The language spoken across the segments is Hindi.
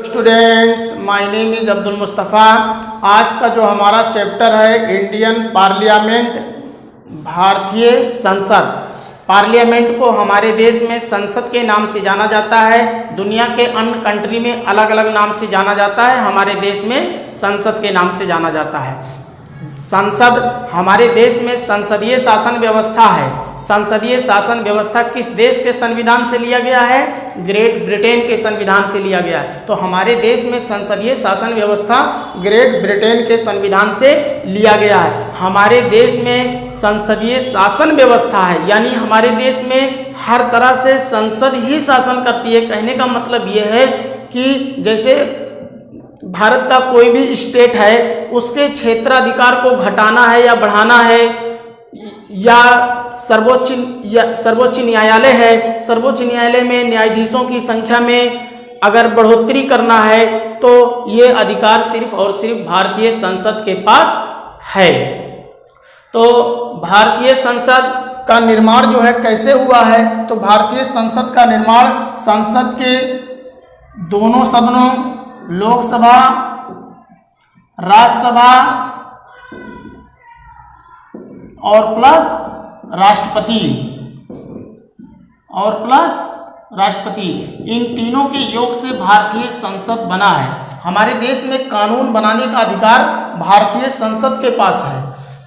Students, my name is Abdul Mustafa. आज का जो हमारा चैप्टर है इंडियन पार्लियामेंट, भारतीय संसद। पार्लियामेंट को हमारे देश में संसद के नाम से जाना जाता है, दुनिया के अन्य कंट्री में अलग अलग नाम से जाना जाता है, हमारे देश में संसद के नाम से जाना जाता है। संसद हमारे देश में संसदीय शासन व्यवस्था है। संसदीय शासन व्यवस्था किस देश के संविधान से लिया गया है? ग्रेट ब्रिटेन के संविधान से लिया गया है। तो हमारे देश में संसदीय शासन व्यवस्था ग्रेट ब्रिटेन के संविधान से लिया गया है। हमारे देश में संसदीय शासन व्यवस्था है, यानी हमारे देश में हर तरह से संसद ही शासन करती है। कहने का मतलब ये है कि जैसे भारत का कोई भी स्टेट है, उसके क्षेत्राधिकार को घटाना है या बढ़ाना है, या सर्वोच्च न्यायालय है, सर्वोच्च न्यायालय में न्यायाधीशों की संख्या में अगर बढ़ोतरी करना है तो ये अधिकार सिर्फ और सिर्फ भारतीय संसद के पास है। तो भारतीय संसद का निर्माण जो है कैसे हुआ है? तो भारतीय संसद का निर्माण संसद के दोनों सदनों, लोकसभा, राज्यसभा और प्लस राष्ट्रपति, इन तीनों के योग से भारतीय संसद बना है। हमारे देश में कानून बनाने का अधिकार भारतीय संसद के पास है।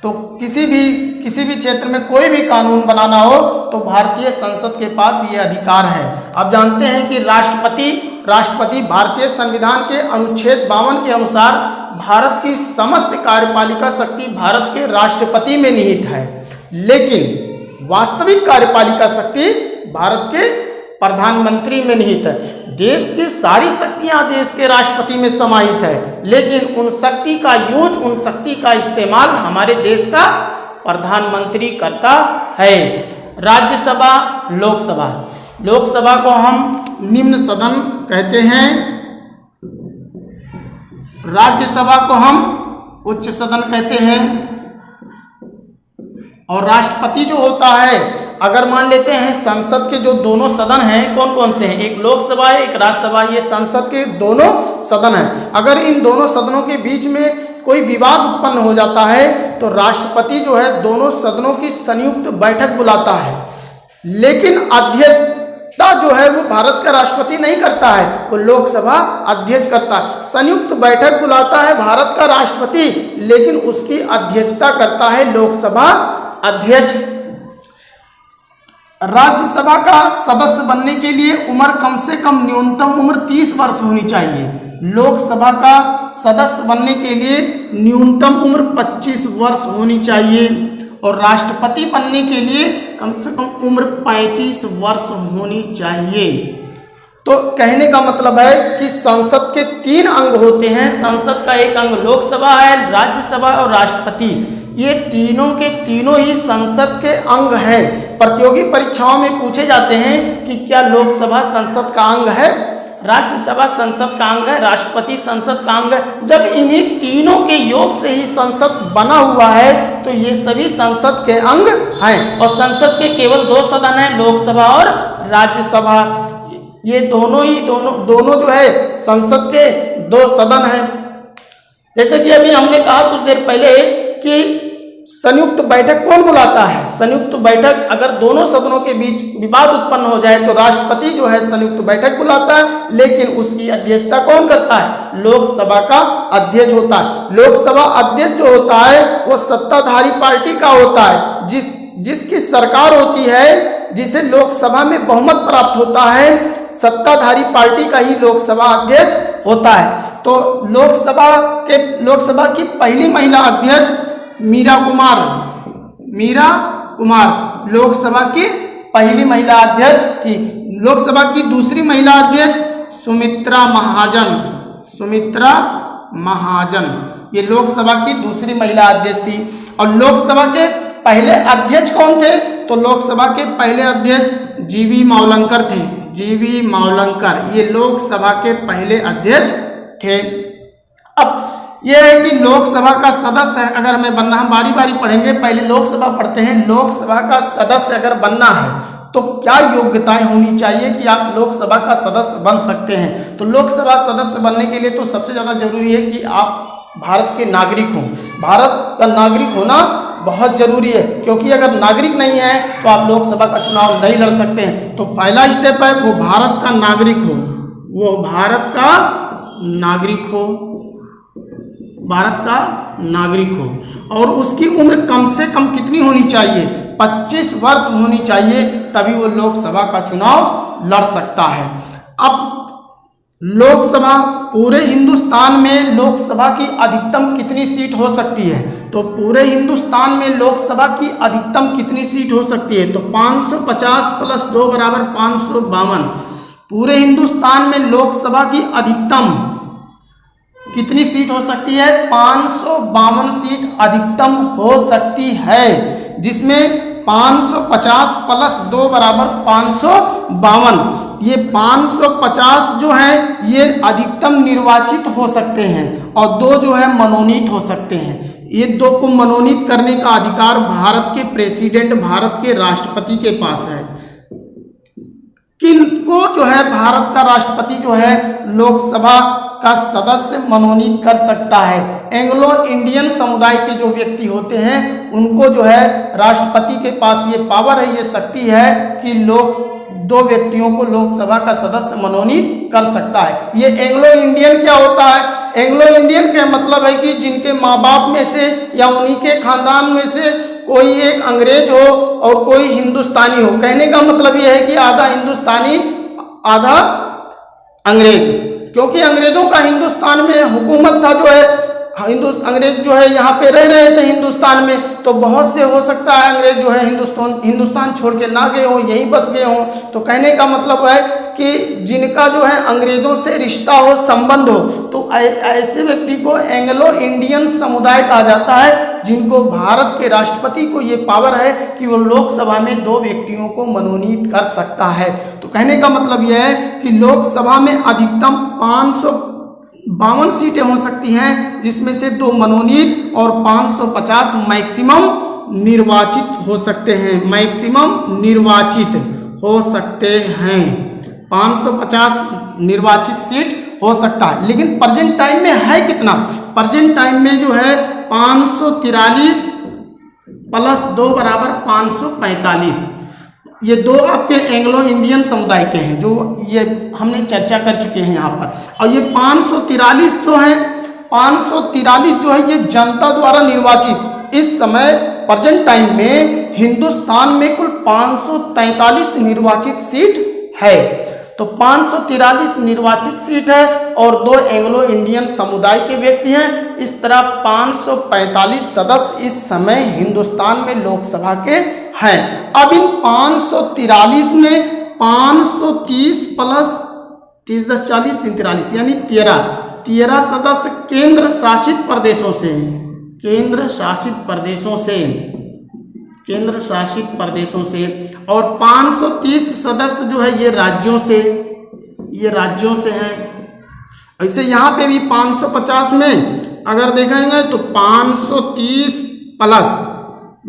तो किसी भी क्षेत्र में कोई भी कानून बनाना हो तो भारतीय संसद के पास ये अधिकार है। अब जानते हैं कि राष्ट्रपति भारतीय संविधान के अनुच्छेद 52 के अनुसार भारत की समस्त कार्यपालिका शक्ति भारत के राष्ट्रपति में निहित है, लेकिन वास्तविक कार्यपालिका शक्ति भारत के प्रधानमंत्री में निहित है। देश की सारी शक्तियां देश के राष्ट्रपति में समाहित है, लेकिन उन शक्ति का यूज, उन शक्ति का इस्तेमाल हमारे देश का प्रधानमंत्री करता है। राज्यसभा, लोकसभा को हम निम्न सदन कहते हैं, राज्यसभा को हम उच्च सदन कहते हैं। और राष्ट्रपति जो होता है, अगर मान लेते हैं संसद के जो दोनों सदन हैं, कौन कौन से हैं? एक लोकसभा है, एक राज्यसभा, ये संसद के दोनों सदन हैं। अगर इन दोनों सदनों के बीच में कोई विवाद उत्पन्न हो जाता है तो राष्ट्रपति जो है दोनों सदनों की संयुक्त बैठक बुलाता है, लेकिन अध्यक्षता जो है वो भारत का राष्ट्रपति नहीं करता है, वो लोकसभा अध्यक्ष करता है। संयुक्त बैठक बुलाता है भारत का राष्ट्रपति, लेकिन उसकी अध्यक्षता करता है लोकसभा अध्यक्ष। राज्यसभा का सदस्य बनने के लिए उम्र कम से कम न्यूनतम उम्र 30 वर्ष होनी चाहिए। लोकसभा का सदस्य बनने के लिए न्यूनतम उम्र 25 वर्ष होनी चाहिए, और राष्ट्रपति बनने के लिए कम से कम उम्र 35 वर्ष होनी चाहिए। तो कहने का मतलब है कि संसद के 3 अंग होते हैं। संसद का एक अंग लोकसभा है, राज्यसभा और राष्ट्रपति। ये तीनों के तीनों ही संसद के अंग हैं। प्रतियोगी परीक्षाओं में पूछे जाते हैं कि क्या लोकसभा संसद का अंग है, राज्यसभा संसद का अंग है, राष्ट्रपति संसद का अंग है। जब इन्हीं तीनों के योग से ही संसद बना हुआ है तो ये सभी संसद के अंग हैं। और संसद के केवल 2 सदन हैं, लोकसभा और राज्यसभा। ये दोनों जो है संसद के 2 सदन हैं। जैसे कि अभी हमने कहा कुछ देर पहले कि संयुक्त बैठक कौन बुलाता है? संयुक्त बैठक अगर दोनों सदनों के बीच विवाद उत्पन्न हो जाए तो राष्ट्रपति जो है संयुक्त बैठक बुलाता है, लेकिन उसकी अध्यक्षता कौन करता है? लोकसभा का अध्यक्ष होता है। लोकसभा अध्यक्ष जो होता है वो सत्ताधारी पार्टी का होता है, जिसकी सरकार होती है, जिसे लोकसभा में बहुमत प्राप्त होता है, सत्ताधारी पार्टी का ही लोकसभा अध्यक्ष होता है। तो लोकसभा की पहली महिला अध्यक्ष मीरा कुमार लोकसभा की पहली महिला अध्यक्ष थी। लोकसभा की दूसरी महिला अध्यक्ष सुमित्रा महाजन, ये लोकसभा की दूसरी महिला अध्यक्ष थी। और लोकसभा के पहले अध्यक्ष कौन थे? तो लोकसभा के पहले अध्यक्ष जीवी मावलंकर, ये लोकसभा के पहले अध्यक्ष थे। अब यह है कि लोकसभा का सदस्य अगर हमें बनना, हम बारी बारी पढ़ेंगे, पहले लोकसभा पढ़ते हैं। लोकसभा का सदस्य अगर बनना है तो क्या योग्यताएं होनी चाहिए कि आप लोकसभा का सदस्य बन सकते हैं? तो लोकसभा सदस्य बनने के लिए तो सबसे ज़्यादा जरूरी है कि आप भारत के नागरिक हों। भारत का नागरिक होना बहुत जरूरी है, क्योंकि अगर नागरिक नहीं है तो आप लोकसभा का चुनाव नहीं लड़ सकते हैं। तो पहला स्टेप है वो भारत का नागरिक हो, वो भारत का नागरिक हो, भारत का नागरिक हो, और उसकी उम्र कम से कम कितनी होनी चाहिए? 25 वर्ष होनी चाहिए, तभी वो लोकसभा का चुनाव लड़ सकता है। अब लोकसभा पूरे हिंदुस्तान में लोकसभा की अधिकतम कितनी सीट हो सकती है? तो पूरे हिंदुस्तान में लोकसभा की अधिकतम कितनी सीट हो सकती है? तो 550 प्लस 2 बराबर 552। पूरे हिंदुस्तान में लोकसभा की अधिकतम कितनी सीट हो सकती है? 552 सीट अधिकतम हो सकती है, जिसमें 550 प्लस 2 बराबर 552। ये 550 जो है ये अधिकतम निर्वाचित हो सकते हैं और 2 जो है मनोनीत हो सकते हैं। ये 2 को मनोनीत करने का अधिकार भारत के प्रेसिडेंट, भारत के राष्ट्रपति के पास है। किनको जो है भारत का राष्ट्रपति जो है लोकसभा का सदस्य मनोनीत कर सकता है? एंग्लो इंडियन समुदाय के जो व्यक्ति होते हैं उनको जो है राष्ट्रपति के पास ये पावर है, ये शक्ति है कि 2 व्यक्तियों को लोकसभा का सदस्य मनोनीत कर सकता है। ये एंग्लो इंडियन क्या होता है? एंग्लो इंडियन का मतलब है कि जिनके माँ बाप में से या उन्हीं के खानदान में से कोई एक अंग्रेज हो और कोई हिंदुस्तानी हो। कहने का मतलब यह है कि आधा हिंदुस्तानी आधा अंग्रेज, क्योंकि अंग्रेजों का हिंदुस्तान में हुकूमत था, जो है अंग्रेज जो है यहाँ पे रह रहे थे हिंदुस्तान में, तो बहुत से हो सकता है अंग्रेज जो है हिंदुस्तान छोड़ के ना गए हों, यहीं बस गए हों। तो कहने का मतलब है कि जिनका जो है अंग्रेजों से रिश्ता हो, संबंध हो, तो ऐसे व्यक्ति को एंग्लो इंडियन समुदाय कहा जाता है, जिनको भारत के राष्ट्रपति को ये पावर है कि वो लोकसभा में 2 व्यक्तियों को मनोनीत कर सकता है। तो कहने का मतलब यह है कि लोकसभा में अधिकतम 552 सीटें हो सकती हैं, जिसमें से 2 मनोनीत और 550 मैक्सिमम निर्वाचित हो सकते हैं, मैक्सिमम निर्वाचित हो सकते हैं। 550 निर्वाचित सीट हो सकता है, लेकिन प्रेजेंट टाइम में है कितना? प्रेजेंट टाइम में जो है 543 प्लस 2 बराबर 545। ये 2 आपके एंग्लो इंडियन समुदाय के हैं, जो ये हमने चर्चा कर चुके हैं यहाँ पर। और ये 543 जो है, 543 जो है ये जनता द्वारा निर्वाचित। इस समय प्रेजेंट टाइम में हिंदुस्तान में कुल 543 निर्वाचित सीट है। तो 543 निर्वाचित सीट है और 2 एंग्लो इंडियन समुदाय के व्यक्ति हैं। इस तरह 545 सदस्य इस समय हिंदुस्तान में लोकसभा के हैं। अब इन 543 में 530 प्लस 30 10 40 3 43 यानी 13 सदस्य केंद्र शासित प्रदेशों से, केंद्र शासित प्रदेशों से, और 530 सदस्य जो है ये राज्यों से हैं। ऐसे यहाँ पे भी 550 में अगर देखेंगे तो 530 प्लस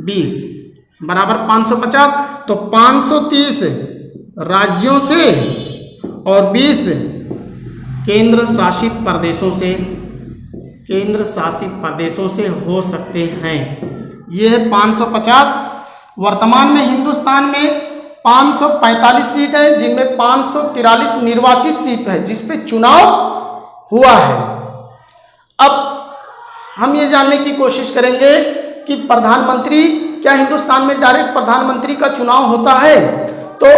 20 बराबर 550, तो 530 राज्यों से और 20 केंद्र शासित प्रदेशों से हो सकते हैं। ये है 550। वर्तमान में हिंदुस्तान में 545 सीट है, जिनमें 543 निर्वाचित सीट है जिस पे चुनाव हुआ है। अब हम ये जानने की कोशिश करेंगे कि प्रधानमंत्री, क्या हिंदुस्तान में डायरेक्ट प्रधानमंत्री का चुनाव होता है? तो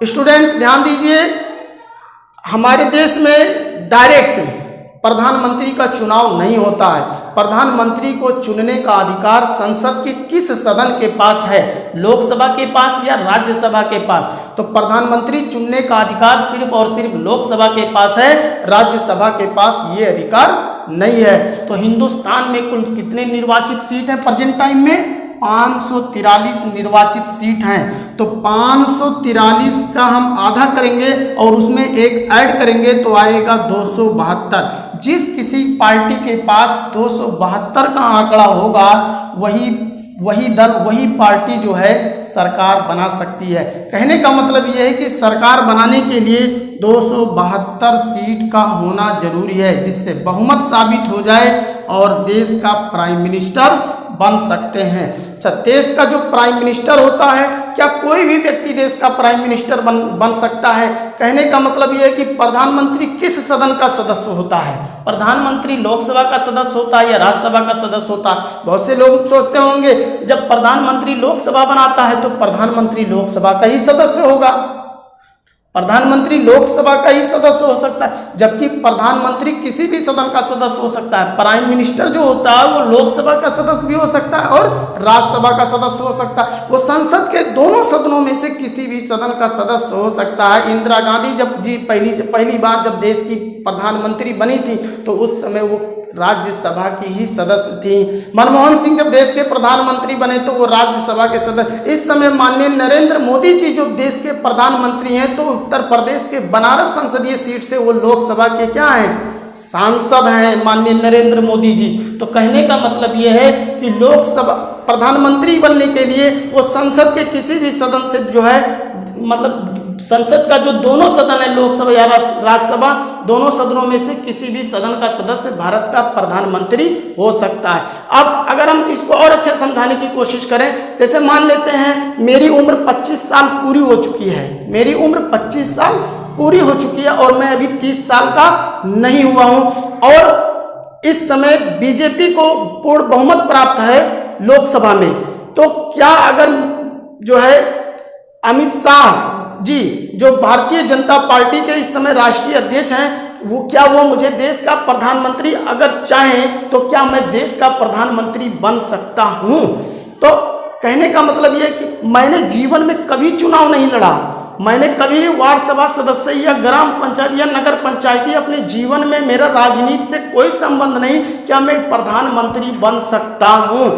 स्टूडेंट्स ध्यान दीजिए, हमारे देश में डायरेक्ट प्रधानमंत्री का चुनाव नहीं होता है। प्रधानमंत्री को चुनने का अधिकार संसद के किस सदन के पास है? लोकसभा के पास या राज्यसभा के पास? तो प्रधानमंत्री चुनने का अधिकार सिर्फ और सिर्फ लोकसभा के पास है, राज्यसभा के पास ये अधिकार नहीं है। तो हिंदुस्तान में कुल कितने निर्वाचित सीट हैं प्रेजेंट टाइम में? 543 निर्वाचित सीट हैं। तो 543 का हम आधा करेंगे और उसमें एक ऐड करेंगे तो आएगा 272। जिस किसी पार्टी के पास 272 का आंकड़ा होगा वही वही दल वही पार्टी जो है सरकार बना सकती है। कहने का मतलब ये है कि सरकार बनाने के लिए 272 सीट का होना जरूरी है, जिससे बहुमत साबित हो जाए और देश का प्राइम मिनिस्टर बन सकते हैं। अच्छा, देश का जो प्राइम मिनिस्टर होता है, क्या कोई भी व्यक्ति देश का प्राइम मिनिस्टर बन सकता है? कहने का मतलब यह है कि प्रधानमंत्री किस सदन का सदस्य होता है? प्रधानमंत्री लोकसभा का सदस्य होता है या राज्यसभा का सदस्य होता है? बहुत से लोग सोचते होंगे जब प्रधानमंत्री लोकसभा बनाता है तो प्रधानमंत्री लोकसभा का ही सदस्य होगा, प्रधानमंत्री लोकसभा का ही सदस्य हो सकता है, जबकि प्रधानमंत्री किसी भी सदन का सदस्य हो सकता है। प्राइम मिनिस्टर जो होता है वो लोकसभा का सदस्य भी हो सकता है और राज्यसभा का सदस्य हो सकता है। वो संसद के दोनों सदनों में से किसी भी सदन का सदस्य हो सकता है। इंदिरा गांधी जब पहली बार जब देश की प्रधानमंत्री बनी थी तो उस समय वो राज्यसभा की ही सदस्य थी। मनमोहन सिंह जब देश के प्रधानमंत्री बने तो वो राज्यसभा के सदस्य। इस समय माननीय नरेंद्र मोदी जी जो देश के प्रधानमंत्री हैं तो उत्तर प्रदेश के बनारस संसदीय सीट से वो लोकसभा के क्या हैं? सांसद हैं माननीय नरेंद्र मोदी जी। तो कहने का मतलब ये है कि लोकसभा प्रधानमंत्री बनने के लिए वो संसद के किसी भी सदन से जो है, मतलब संसद का जो दोनों सदन है, लोकसभा या राज्यसभा, दोनों सदनों में से किसी भी सदन का सदस्य भारत का प्रधानमंत्री हो सकता है। अब अगर हम इसको और अच्छे समझाने की कोशिश करें, जैसे मान लेते हैं मेरी उम्र 25 साल पूरी हो चुकी है, मेरी उम्र 25 साल पूरी हो चुकी है और मैं अभी 30 साल का नहीं हुआ हूं और इस समय बीजेपी को पूर्ण बहुमत प्राप्त है लोकसभा में, तो क्या अगर जो है अमित शाह जी जो भारतीय जनता पार्टी के इस समय राष्ट्रीय अध्यक्ष हैं, वो मुझे देश का प्रधानमंत्री अगर चाहें तो क्या मैं देश का प्रधानमंत्री बन सकता हूं? तो कहने का मतलब यह है कि मैंने जीवन में कभी चुनाव नहीं लड़ा, मैंने कभी वार्ड सभा सदस्य या ग्राम पंचायत या नगर पंचायती अपने जीवन में मेरा राजनीति से कोई संबंध नहीं, क्या मैं प्रधानमंत्री बन सकता हूं?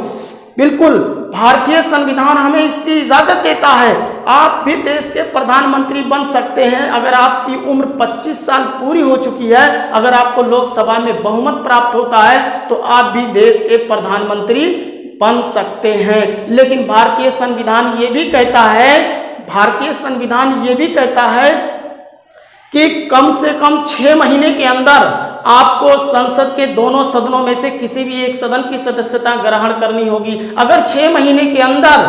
बिल्कुल, भारतीय संविधान हमें इसकी इजाजत देता है। आप भी देश के प्रधानमंत्री बन सकते हैं अगर आपकी उम्र 25 साल पूरी हो चुकी है। अगर आपको लोकसभा में बहुमत प्राप्त होता है तो आप भी देश के प्रधानमंत्री बन सकते हैं। लेकिन भारतीय संविधान ये भी कहता है कि कम से कम 6 महीने के अंदर आपको संसद के दोनों सदनों में से किसी भी एक सदन की सदस्यता ग्रहण करनी होगी। अगर 6 महीने के अंदर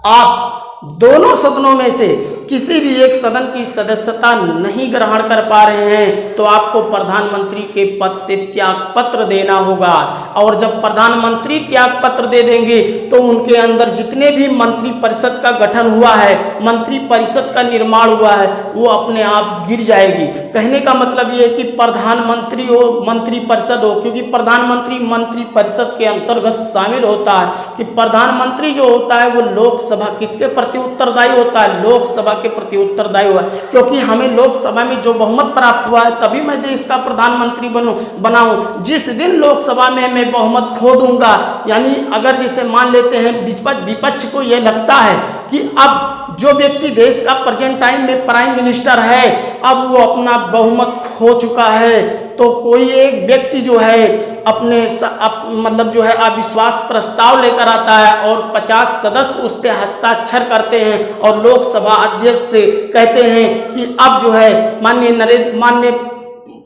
आप दोनों सदनों में से किसी भी एक सदन की सदस्यता नहीं ग्रहण कर पा रहे हैं तो आपको प्रधानमंत्री के पद से त्याग पत्र देना होगा। और जब प्रधानमंत्री त्याग पत्र दे देंगे तो उनके अंदर जितने भी मंत्री परिषद का गठन हुआ है, मंत्री परिषद का निर्माण हुआ है, वो अपने आप गिर जाएगी। कहने का मतलब ये है कि प्रधानमंत्री हो, मंत्री परिषद हो, क्योंकि प्रधानमंत्री मंत्री परिषद के अंतर्गत शामिल होता है कि प्रधानमंत्री जो होता है वो लोकसभा किसके प्रति उत्तरदायी होता है? लोकसभा के प्रति उत्तरदायी हुआ, क्योंकि हमें लोकसभा में जो बहुमत प्राप्त हुआ है तभी मैं देश का प्रधानमंत्री बनाऊं। जिस दिन लोकसभा में मैं बहुमत खो दूंगा, यानी अगर जैसे मान लेते हैं विपक्ष को यह लगता है कि अब जो व्यक्ति देश का प्रेजेंट टाइम में प्राइम मिनिस्टर है अब वो अपना बहुमत खो चुका है, तो कोई एक व्यक्ति जो है मतलब जो है अविश्वास प्रस्ताव लेकर आता है और 50 सदस्य उस पर हस्ताक्षर करते हैं और लोकसभा अध्यक्ष से कहते हैं कि अब जो है माननीय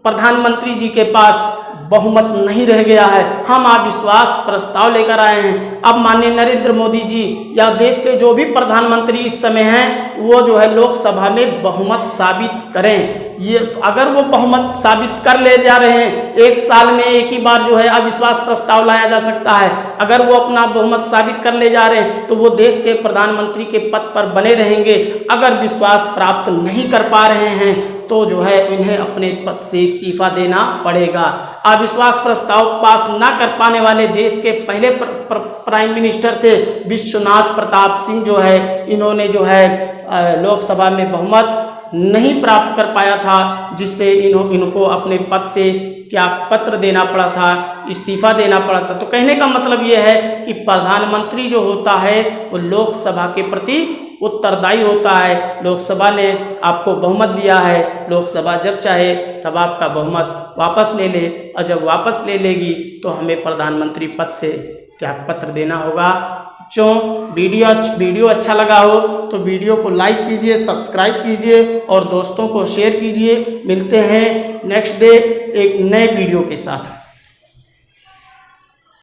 प्रधानमंत्री जी के पास बहुमत नहीं रह गया है, हम अविश्वास प्रस्ताव लेकर आए हैं। अब माननीय नरेंद्र मोदी जी या देश के जो भी प्रधानमंत्री इस समय हैं वो जो है लोकसभा में बहुमत साबित करें। ये अगर वो बहुमत साबित कर ले जा रहे हैं, एक साल में एक ही बार जो है अविश्वास प्रस्ताव लाया जा सकता है, अगर वो अपना बहुमत साबित कर ले जा रहे हैं तो वो देश के प्रधानमंत्री के पद पर बने रहेंगे। अगर विश्वास प्राप्त नहीं कर पा रहे हैं तो जो है इन्हें अपने पद से इस्तीफा देना पड़ेगा। अविश्वास प्रस्ताव पास ना कर पाने वाले देश के पहले प्राइम मिनिस्टर थे विश्वनाथ प्रताप सिंह जो है, इन्होंने जो है लोकसभा में बहुमत नहीं प्राप्त कर पाया था, जिससे इनको अपने पद से त्याग पत्र देना पड़ा था, इस्तीफा देना पड़ा था। तो कहने का मतलब ये है कि प्रधानमंत्री जो होता है वो लोकसभा के प्रति उत्तरदायी होता है। लोकसभा ने आपको बहुमत दिया है, लोकसभा जब चाहे तब आपका बहुमत वापस ले ले, और जब वापस ले लेगी तो हमें प्रधानमंत्री पद से त्याग पत्र देना होगा। वीडियो अच्छा लगा हो तो वीडियो को लाइक कीजिए, सब्सक्राइब कीजिए और दोस्तों को शेयर कीजिए। मिलते हैं नेक्स्ट डे एक नए वीडियो के साथ।